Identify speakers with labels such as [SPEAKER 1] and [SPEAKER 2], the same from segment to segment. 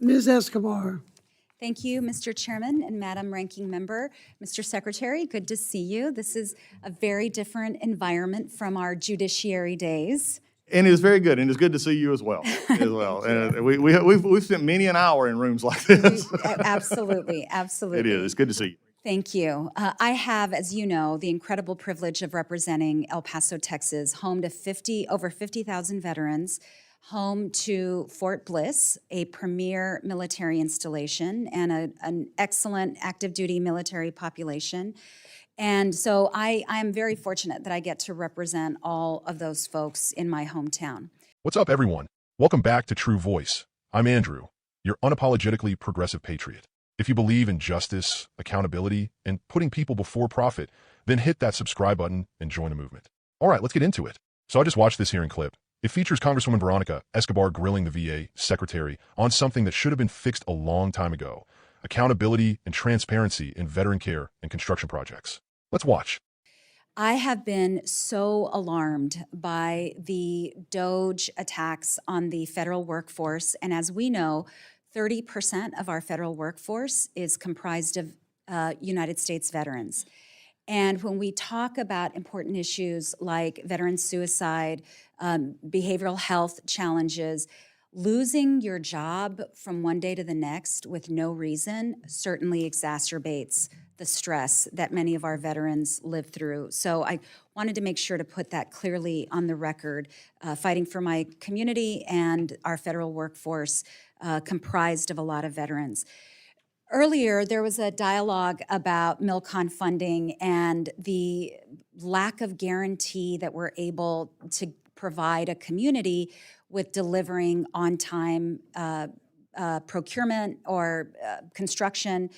[SPEAKER 1] Ms. Escobar.
[SPEAKER 2] Thank you, Mr. Chairman and Madam Ranking Member. Mr. Secretary, good to see you. This is a very different environment from our judiciary days.
[SPEAKER 3] And it's very good, and it's good to see you as well. And we've spent many an hour in rooms like this.
[SPEAKER 2] Absolutely, absolutely.
[SPEAKER 3] It is. It's good to see you.
[SPEAKER 2] Thank you. I have, as you know, the incredible privilege of representing El Paso, Texas, home to over 50,000 veterans, home to Fort Bliss, a premier military installation, and an excellent active duty military population. And so I'm very fortunate that I get to represent all of those folks in my hometown.
[SPEAKER 4] What's up, everyone? Welcome back to True Voice. I'm Andrew, your unapologetically progressive patriot. If you believe in justice, accountability, and putting people before profit, then hit that subscribe button and join the movement. All right, let's get into it. So I just watched this hearing clip. It features Congresswoman Veronica Escobar grilling the VA secretary on something that should have been fixed a long time ago: accountability and transparency in veteran care and construction projects. Let's watch.
[SPEAKER 2] I have been so alarmed by the DOGE attacks on the federal workforce. And as we know, 30% of our federal workforce is comprised of United States veterans. And when we talk about important issues like veteran suicide, behavioral health challenges, losing your job from one day to the next with no reason certainly exacerbates the stress that many of our veterans live through. So I wanted to make sure to put that clearly on the record, fighting for my community and our federal workforce comprised of a lot of veterans. Earlier, there was a dialogue about MILCON funding and the lack of guarantee that we're able to provide a community with delivering on-time procurement or construction.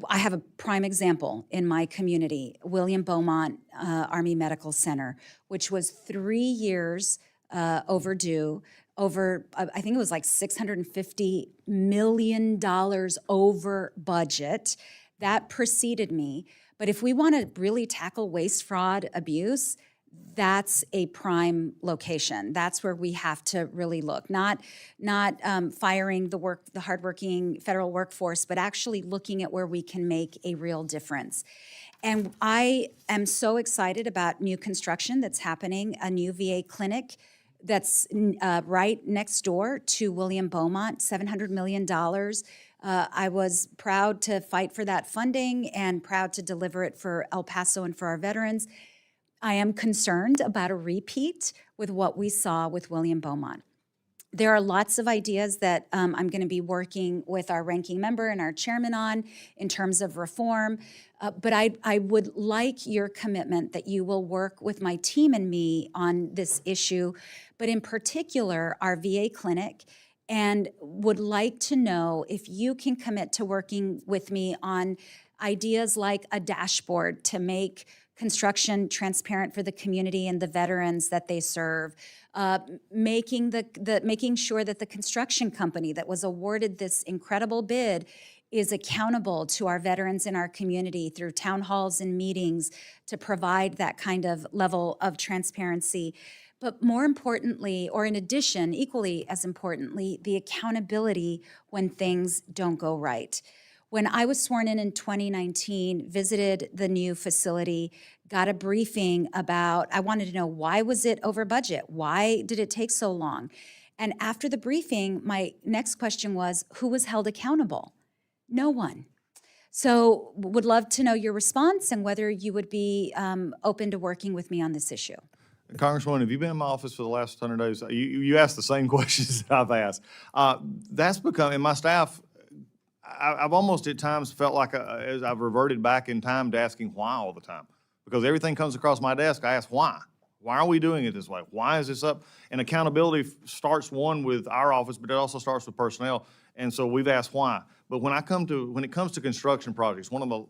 [SPEAKER 2] I have a prime example in my community, William Beaumont Army Medical Center, which was 3 years overdue, over, I think it was like $650 million over budget. That preceded me. But if we want to really tackle waste, fraud, abuse, that's a prime location. That's where we have to really look. Not firing the hardworking federal workforce, but actually looking at where we can make a real difference. And I am so excited about new construction that's happening, a new VA clinic that's right next door to William Beaumont, $700 million. I was proud to fight for that funding and proud to deliver it for El Paso and for our veterans. I am concerned about a repeat with what we saw with William Beaumont. There are lots of ideas that I'm going to be working with our ranking member and our chairman on in terms of reform, but I would like your commitment that you will work with my team and me on this issue, but in particular our VA clinic, and would like to know if you can commit to working with me on ideas like a dashboard to make construction transparent for the community and the veterans that they serve, making sure that the construction company that was awarded this incredible bid is accountable to our veterans in our community through town halls and meetings to provide that kind of level of transparency. But more importantly, or in addition, equally as importantly, the accountability when things don't go right. When I was sworn in 2019, visited the new facility, got a briefing about, I wanted to know, why was it over budget? Why did it take so long? And after the briefing, my next question was, who was held accountable? No one. So would love to know your response and whether you would be open to working with me on this issue.
[SPEAKER 3] Congresswoman, have you been in my office for the last 100 days? You asked the same questions that I've asked. That's become, and my staff, I've almost at times felt like as I've reverted back in time to asking why all the time. Because everything comes across my desk, I ask why. Why are we doing it this way? Why is this up? And accountability starts with our office, but it also starts with personnel. And so we've asked why. But when it comes to construction projects, one of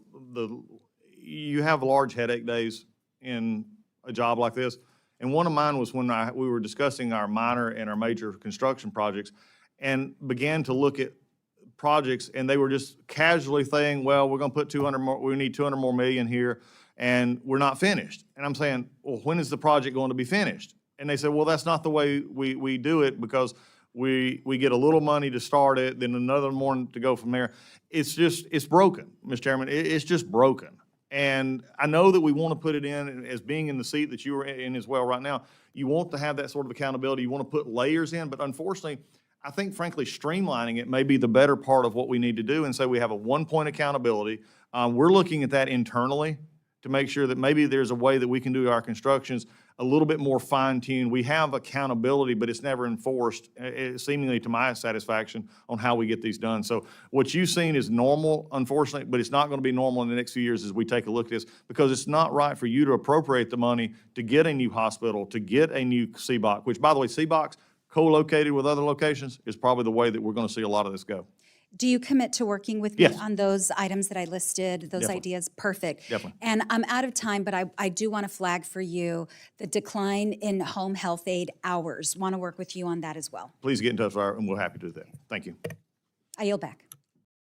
[SPEAKER 3] you have large headache days in a job like this. And one of mine was when we were discussing our minor and our major construction projects and began to look at projects, and they were just casually saying, well, we're going to put 200 more, we need 200 more million here, and we're not finished. And I'm saying, well, when is the project going to be finished? And they said, well, that's not the way we do it, because We get a little money to start it, then another more to go from there. It's broken, Mr. Chairman. It's just broken. And I know that we want to put it in as being in the seat that you are in as well right now. You want to have that sort of accountability. You want to put layers in, but unfortunately, I think frankly, streamlining it may be the better part of what we need to do. And so we have a one-point accountability. We're looking at that internally to make sure that maybe there's a way that we can do our constructions a little bit more fine-tuned. We have accountability, but it's never enforced, seemingly to my satisfaction, on how we get these done. So what you've seen is normal, unfortunately, but it's not going to be normal in the next few years as we take a look at this, because it's not right for you to appropriate the money to get a new hospital, to get a new CBOC, which, by the way, CBOCs co-located with other locations is probably the way that we're going to see a lot of this go.
[SPEAKER 2] Do you commit to working with me
[SPEAKER 3] Yes.
[SPEAKER 2] on those items that I listed, those
[SPEAKER 3] Definitely.
[SPEAKER 2] ideas? Perfect.
[SPEAKER 3] Definitely.
[SPEAKER 2] And I'm out of time, but I do want to flag for you the decline in home health aid hours. Want to work with you on that as well.
[SPEAKER 3] Please get in touch with our, and we're happy to do that. Thank you.
[SPEAKER 2] I yield back.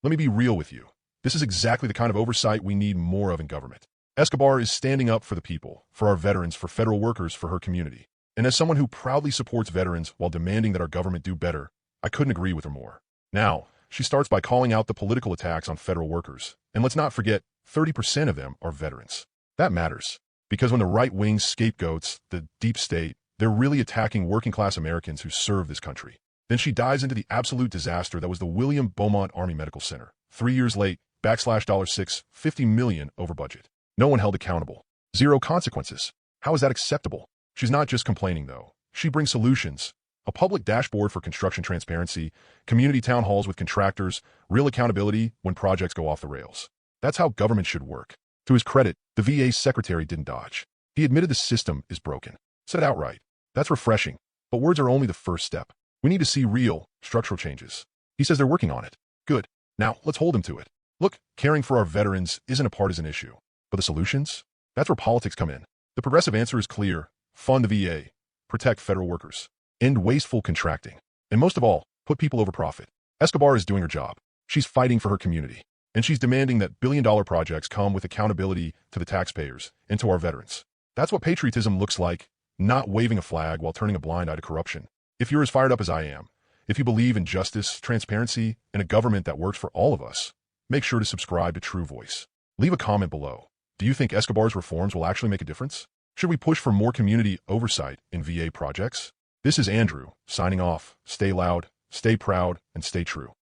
[SPEAKER 4] Let me be real with you. This is exactly the kind of oversight we need more of in government. Escobar is standing up for the people, for our veterans, for federal workers, for her community. And as someone who proudly supports veterans while demanding that our government do better, I couldn't agree with her more. Now, she starts by calling out the political attacks on federal workers. And let's not forget, 30% of them are veterans. That matters, because when the right wing scapegoats the deep state, they're really attacking working-class Americans who serve this country. Then she dives into the absolute disaster that was the William Beaumont Army Medical Center. 3 years late, /$6, $50 million over budget. No one held accountable. Zero consequences. How is that acceptable? She's not just complaining, though. She brings solutions. A public dashboard for construction transparency, community town halls with contractors, real accountability when projects go off the rails. That's how government should work. To his credit, the VA secretary didn't dodge. He admitted the system is broken. Said it outright. That's refreshing. But words are only the first step. We need to see real, structural changes. He says they're working on it. Good. Now, let's hold him to it. Look, caring for our veterans isn't a partisan issue. But the solutions? That's where politics come in. The progressive answer is clear. Fund the VA. Protect federal workers. End wasteful contracting. And most of all, put people over profit. Escobar is doing her job. She's fighting for her community. And she's demanding that billion-dollar projects come with accountability to the taxpayers and to our veterans. That's what patriotism looks like, not waving a flag while turning a blind eye to corruption. If you're as fired up as I am, if you believe in justice, transparency, and a government that works for all of us, make sure to subscribe to True Voice. Leave a comment below. Do you think Escobar's reforms will actually make a difference? Should we push for more community oversight in VA projects? This is Andrew, signing off. Stay loud, stay proud, and stay true.